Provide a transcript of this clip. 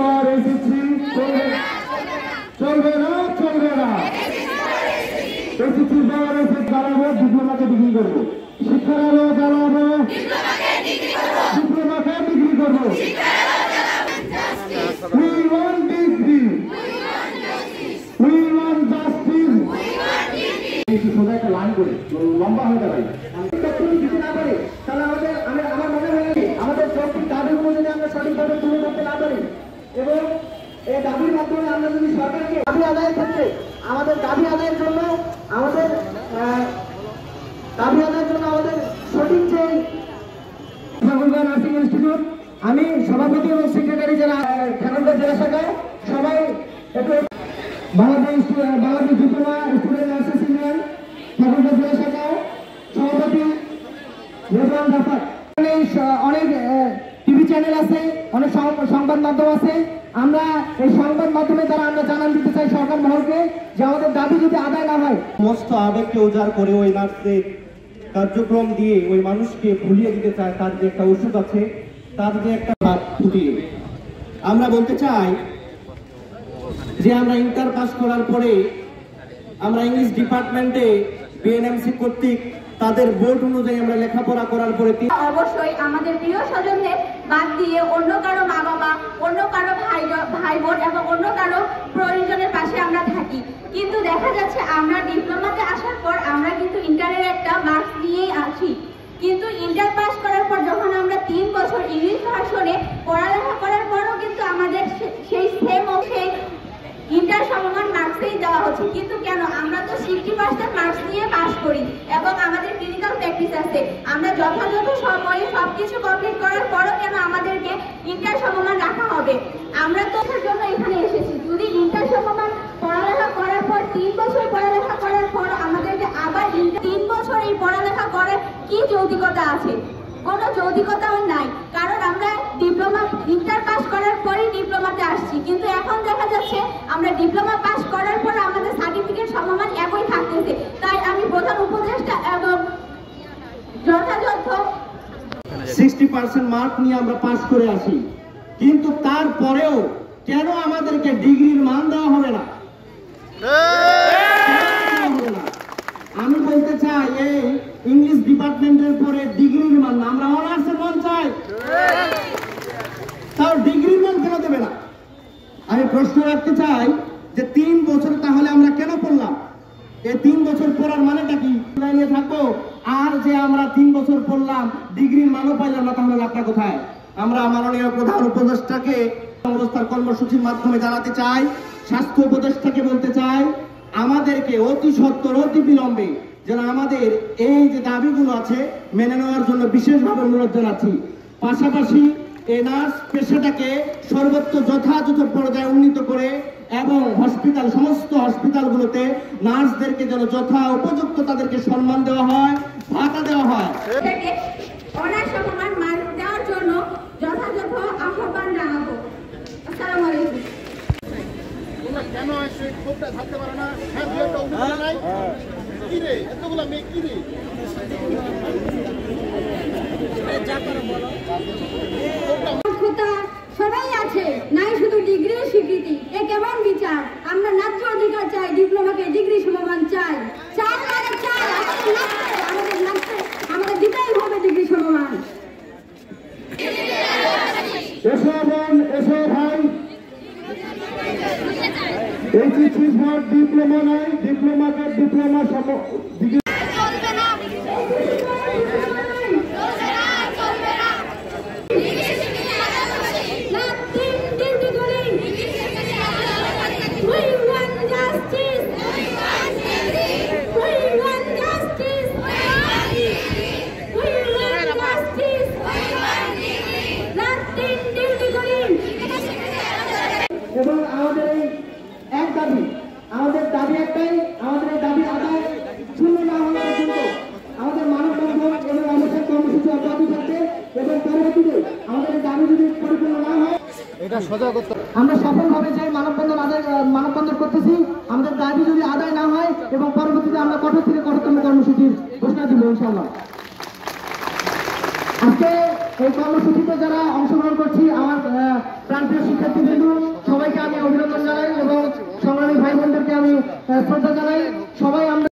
পর এসেছি চলবে না চলবে না এসেছি পর এসে জ্বালাবো ডিপ্লোমাকে ডিগ্রি করবো শিক্ষার আলো জ্বালাবো ডিপ্লোমাকে ডিগ্রি করবো We want degree. We want justice. সোজা একটা লাইন করে লম্বা হয়ে দাঁড়াই কিছু না করে তাহলে আমার মনে হয় আমাদের সঠিক দাবিগুলো যদি আমরা সঠিকভাবে তুলে ধরতে না পারি এবং এই দাবির মাধ্যমে আমরা যদি সরকারকে দাবি আদায়ের ক্ষেত্রে আমাদের দাবি আদায়ের জন্য আমাদের সঠিক যে নার্সিং ইনস্টিটিউট আমি সভাপতি এবং সেক্রেটারি যারা ঠাকুরগাঁও জেলা শাখায় সবাই একটু Bangladesh diploma student nursing union Thakurgaon জেলা শাখায় সভাপতি রেজওয়ান জাফর। অনেক টিভি চ্যানেল আছে, অনেক সংবাদ মাধ্যম আছে। আমরা এই সংবাদ মাধ্যমের দ্বারা আমরা জানান দিতে চাই সরকার মহলকে যে আমাদের দাবি যদি আদায় না হয় সমস্ত আবেগকে উজাড় করে ওই নার্সের কার্যক্রম দিয়ে ওই মানুষকে ভুলিয়ে দিতে চায় তার যে একটা ওষুধ আছে, তার যে একটা ভাব ফুটিয়ে। আমরা বলতে চাই যে আমরা ইন্টার পাস করার পরে আমরা ইংলিশ ডিপার্টমেন্টে বিএনএমসি কর্তৃক তাদের বোর্ড অনুযায়ী আমরা লেখাপড়া করার পরে অবশ্যই আমাদের প্রিয় স্বজনদের বাদ দিয়ে অন্য কারো মা বাবা, অন্য কারো ভাই বোন এবং অন্য কারো প্রয়োজনের পাশে আমরা থাকি। কিন্তু দেখা যাচ্ছে আমরা ডিপ্লোমাতে আসার পর আমরা কিন্তু ইন্টারের একটা মার্কস নিয়েই আসি, কিন্তু ইন্টার পাস করার পর যখন আমরা 3 বছর ইংলিশ ভার্সনে পড়ালেখা করার পরও কিন্তু আমাদের সেই সেম সেই ইন্টার সমমান মার্কসেই দেওয়া হচ্ছে। কিন্তু কেন? আমরা তো 60% মার্কস নিয়ে পাস করি এবং আমাদের ক্লিনিক্যাল প্র্যাকটিস আছে। আমরা যথাযথ সময়ে সবকিছু কমপ্লিট করার পরও কেন আমাদেরকে ইন্টার সমমান রাখা হবে? আমরা তো এর জন্য এখানে এসেছি। যদি ইন্টার সমমান পড়ালেখা করার পর 3 বছর পড়ালেখা করার পর আমাদেরকে আবার 3 বছর এই পড়ালেখা করার কি যৌক্তিকতা আছে? কোনো যৌক্তিকতাও নাই, কারণ আমরা ডিপ্লোমা ইন্টার পাস করার পরই ডিপ্লোমাতে আসছি। কিন্তু এখন দেখা যাচ্ছে আমরা ডিপ্লোমা পাস করার পর আমাদের সার্টিফিকেট সমমান একই থাকতেছে। তাই আমি প্রধান উপদেষ্টা এবং যথাযথ 60% মার্ক নিয়ে আমরা পাস করে আসি, কিন্তু তারপরেও কেন আমাদেরকে ডিগ্রির মান দেওয়া হবে না? আমি বলতে চাই এই ইংলিশ ডিপার্টমেন্টের পরে ডিগ্রির মান না, আমরা অনার্সের মান চাই, তাও ডিগ্রির মান কেন দেবে না? আমি প্রশ্ন রাখতে চাই যে 3 বছর তাহলে আমরা কেন পড়লাম? এই 3 বছর পড়ার মানেটা কি? নিয়ে থাকবো আর যে আমরা 3 বছর পড়লাম ডিগ্রির মানও পাইলাম না, তাহলে লাভটা কোথায়? আমরা মাননীয় প্রধান উপদেষ্টাকে অবস্থার কর্মসূচির মাধ্যমে জানাতে চাই, স্বাস্থ্য উপদেষ্টাকে বলতে চাই আমাদেরকে অতি সত্বর অতি বিলম্বে যেন আমাদের এই যে দাবিগুলো আছে মেনে নেওয়ার জন্য বিশেষভাবে অনুরোধ জানাচ্ছি। পাশাপাশি এই নার্স পেশাটাকে সর্বোচ্চ যথাযথ পর্যায়ে উন্নীত করে এবং হসপিটাল সমস্ত হসপিটালগুলোতে নার্সদেরকে যেন যথা উপযুক্ত তাদেরকে সম্মান দেওয়া হয়, ভাতা দেওয়া হয়। অনার্স সমমান মার্ক দেওয়ার জন্য যথাযথ আহ্বান জানাবো। আসসালামু আলাইকুম। কেন আসে খুবটা থাকতে পারে না? হ্যাঁ বিয়েটা উঠে নাই কি রে এতগুলা মেয়ে কি রে সবাই আছে নাই শুধু ডিগ্রি স্বীকৃতি, এ কেমন বিচার? আমরা ন্যায্য অধিকার চাই, ডিপ্লোমাকে ডিগ্রি সমমান চাই। চাই মানে চাই, আমাদের দিতেই হবে ডিগ্রি সমমান। এসো বোন, এসো ভাই, এইচএসসি ফর ডিপ্লোমা নয়, ডিপ্লোমাকে ডিপ্লোমা ডিগ্রি এবং আমাদের এই এক দাবি, আমাদের দাবি একটাই, আমাদের এই দাবি আদায় শূন্য না হওয়া পর্যন্ত আমাদের মানববন্ধন এবং অবসর কর্মসূচি অব্যাহত থাকবে এবং পরবর্তীতে আমাদের এই দাবি যদি পরিপূর্ণ না হয় এটা সোজা করতে আমরা সফলভাবে যে মানববন্ধন করতেছি, আমাদের দাবি যদি আদায় না হয় এবং পরবর্তীতে আমরা কঠোর থেকে কঠোরতম কর্মসূচির ঘোষণা দিব ইনশাআল্লাহ। আজকে এই কর্মসূচিতে যারা অংশগ্রহণ করছি আমার প্রান্তীয় শিক্ষার্থীবৃন্দ সবাইকে আমি অভিনন্দন জানাই এবং সংগ্রামী ভাই বোনদেরকে আমি শ্রদ্ধা